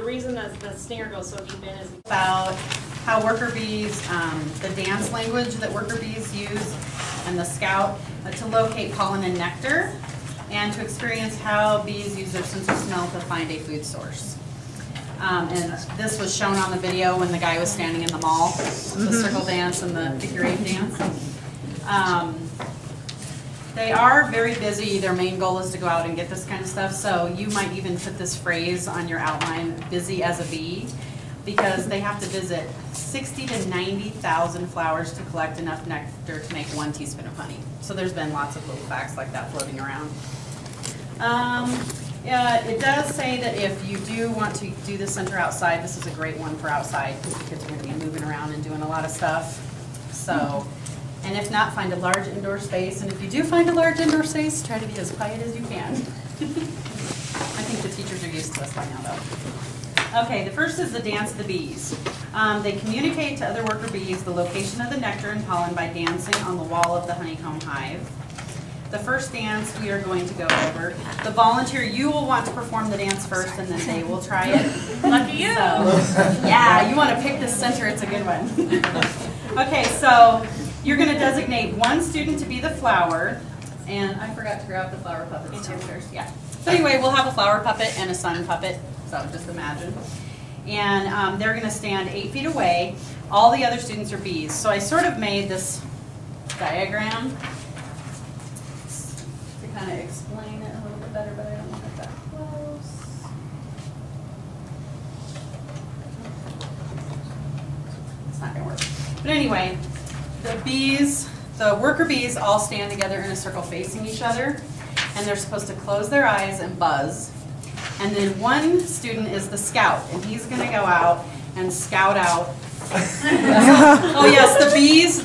the reason that the stinger goes so deep in is about how worker bees, the dance language that worker bees use, and the scout to locate pollen and nectar, and to experience how bees use their sense of smell to find a food source. And this was shown on the video when the guy was standing in the mall, the circle dance and the figure eight dance. They are very busy. Their main goal is to go out and get this kind of stuff, so you might even put this phrase on your outline, busy as a bee, because they have to visit 60 to 90,000 flowers to collect enough nectar to make 1 teaspoon of honey. So there's been lots of little facts like that floating around. It does say that if you do want to do the center outside, this is a great one for outside, because the kids are going to be moving around and doing a lot of stuff. So, and if not, find a large indoor space. And if you do find a large indoor space, try to be as quiet as you can. I think the teachers are used to us by now, though. Okay, the first is the dance of the bees. They communicate to other worker bees the location of the nectar and pollen by dancing on the wall of the honeycomb hive. The first dance we are going to go over. The volunteer, you will want to perform the dance first, and then they will try it. lucky you. So, yeah, you want to pick the center. It's a good one. Okay, so you're going to designate 1 student to be the flower, and I forgot to grab the flower puppet. Yeah. So anyway, we'll have a flower puppet and a sun puppet. So just imagine. And they're going to stand 8 feet away. All the other students are bees. So I sort of made this diagram to kind of explain it a little bit better, but I don't want it that close. It's not going to work. But anyway, the bees, the worker bees all stand together in a circle facing each other, and they're supposed to close their eyes and buzz. And then 1 student is the scout, and he's going to go out and scout out. Oh yes,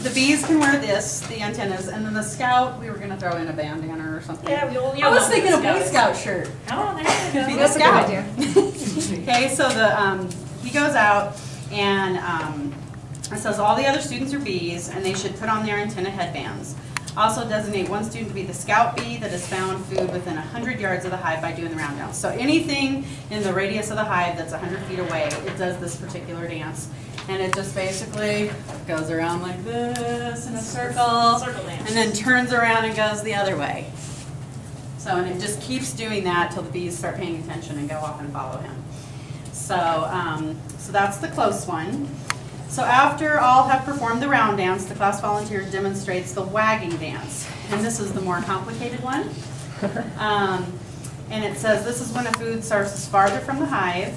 the bees can wear this, the antennas, and then the scout, we were going to throw in a bandana or something. Yeah, I was thinking a Boy Scout shirt. Oh, there you Be go. the scout. Okay, so he goes out and it says all the other students are bees, and they should put on their antenna headbands. Also designate 1 student to be the scout bee that has found food within 100 yards of the hive by doing the round dance. So anything in the radius of the hive that's 100 feet away, it does this particular dance. And it just basically goes around like this in a circle, and then turns around and goes the other way. So, and it just keeps doing that till the bees start paying attention and go off and follow him. So, so that's the close one. So after all have performed the round dance, the class volunteer demonstrates the wagging dance. And this is the more complicated one. And it says this is when a food source is farther from the hive.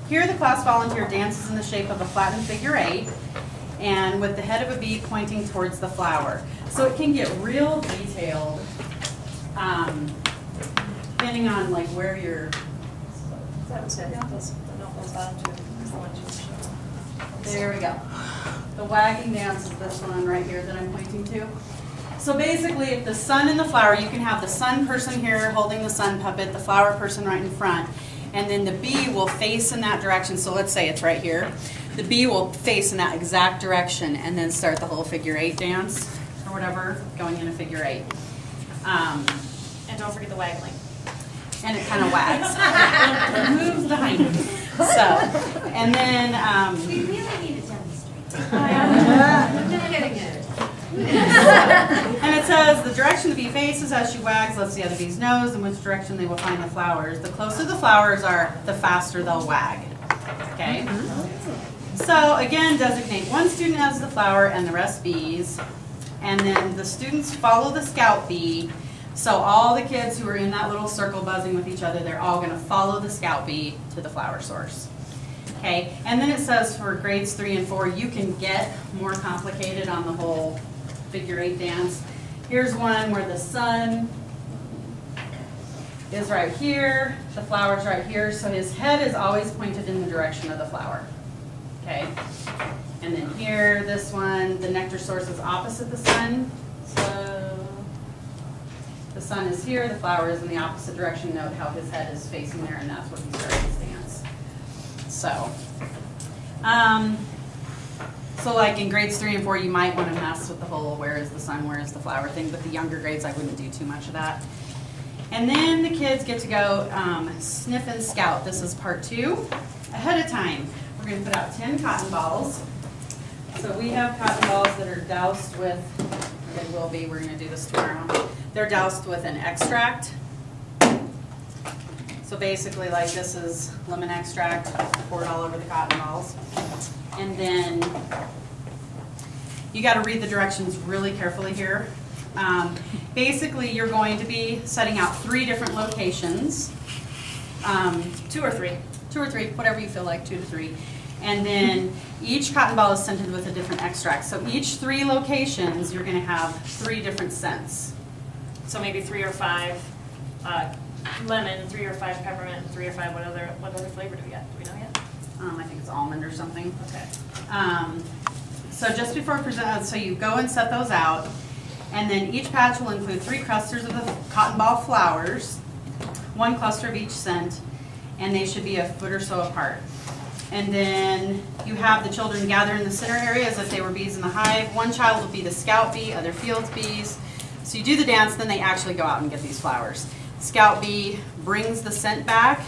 Here the class volunteer dances in the shape of a flattened figure 8, and with the head of a bee pointing towards the flower. So it can get real detailed, depending on like where you're. That was it. There we go. The wagging dance is this one right here that I'm pointing to. So basically, if the sun and the flower, you can have the sun person here holding the sun puppet, the flower person right in front, and then the bee will face in that direction. So let's say it's right here. The bee will face in that exact direction and then start the whole figure 8 dance or whatever, going in a figure 8. And don't forget the waggling. And it kind of wags. It moves the hind. So, and then We really need to demonstrate. We're getting it. and it says the direction the bee faces as she wags lets the other bees know in which direction they will find the flowers. The closer the flowers are, the faster they'll wag. Okay? So again, designate 1 student as the flower and the rest bees. And then the students follow the scout bee. So all the kids who are in that little circle buzzing with each other, they're all going to follow the scout bee to the flower source. Okay, and then it says for grades 3 and 4, you can get more complicated on the whole figure 8 dance. Here's one where the sun is right here, the flower's right here, so his head is always pointed in the direction of the flower. Okay, and then here, this one, the nectar source is opposite the sun. So the sun is here, the flower is in the opposite direction. Note how his head is facing there, and that's where he started his dance. So, so like in grades 3 and 4, you might want to mess with the whole where is the sun, where is the flower thing, but the younger grades, I wouldn't do too much of that. And then the kids get to go sniff and scout. This is part 2. ahead of time, we're gonna put out 10 cotton balls. So we have cotton balls that are doused with, they will be, we're gonna do this tomorrow. They're doused with an extract. So basically, like, this is lemon extract poured all over the cotton balls. And then you gotta read the directions really carefully here. Basically, you're going to be setting out 3 different locations. 2 or 3. 2 or 3, whatever you feel like, 2 to 3. And then each cotton ball is scented with a different extract. So each 3 locations, you're gonna have 3 different scents. So maybe 3 or 5 lemon, 3 or 5 peppermint, 3 or 5, what other flavor do we get? Do we know yet? I think it's almond or something. Okay. So just before present, so you go and set those out, and then each patch will include 3 clusters of the cotton ball flowers, 1 cluster of each scent, and they should be a foot or so apart. And then you have the children gather in the center area as if they were bees in the hive. 1 child will be the scout bee, other field bees. So you do the dance, then they actually go out and get these flowers. Scout bee brings the scent back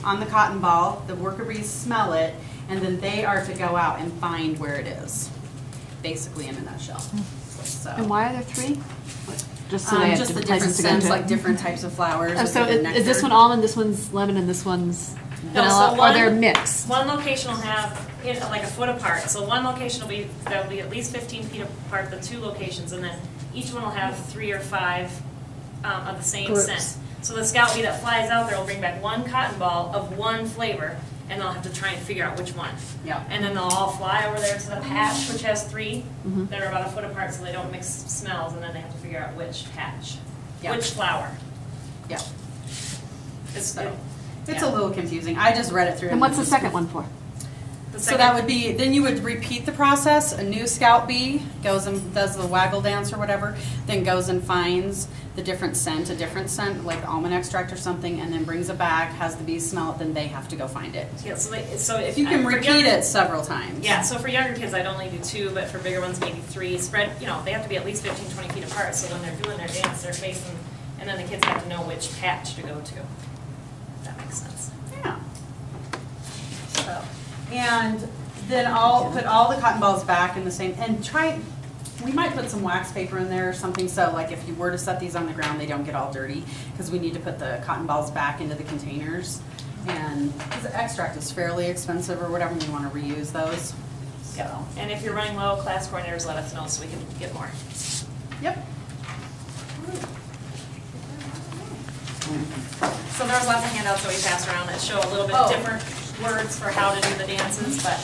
on the cotton ball, the worker bees smell it, and then they are to go out and find where it is, basically in a nutshell. So, And why are there 3? Just so they have just the different different places to go scents, to. like different types of flowers. Oh, with so different is this nectar. one almond, this one's lemon, and this one's No, vanilla, so or they're one- mixed? One location will have, like a foot apart, so one location will be, there'll be at least 15 feet apart, the 2 locations, and then each one will have 3 or 5 of the same Groups. scent. So the scout bee that flies out there will bring back 1 cotton ball of 1 flavor, and they'll have to try and figure out which one. Yeah. And then they'll all fly over there to the patch, which has 3 Mhm. that are about a foot apart, so they don't mix smells, and then they have to figure out which patch, Yeah. which flower. Yeah. It's, So, it's yeah. a little confusing. I just read it through. And what's the second one for? the So second- that would be, then you would repeat the process. A new scout bee goes and does the waggle dance or whatever, then goes and finds the different scent, a different scent, like almond extract or something, and then brings it back, has the bees smell it, then they have to go find it. Yeah, so if You can for repeat younger- it several times. Yeah, so for younger kids, I'd only do 2, but for bigger ones, maybe 3. Spread, they have to be at least 15, 20 feet apart, so when they're doing their dance, they're facing, and then the kids have to know which patch to go to. If that makes sense. Yeah. So, and then I'll put all the cotton balls back in the same, and we might put some wax paper in there or something, so like if you were to set these on the ground, they don't get all dirty, because we need to put the cotton balls back into the containers. And, because the extract is fairly expensive or whatever, we want to reuse those. So, And if you're running low, class coordinators let us know so we can get more. yep. So there was lots of handouts that we passed around that show a little bit Oh. different words for how to do the dances, but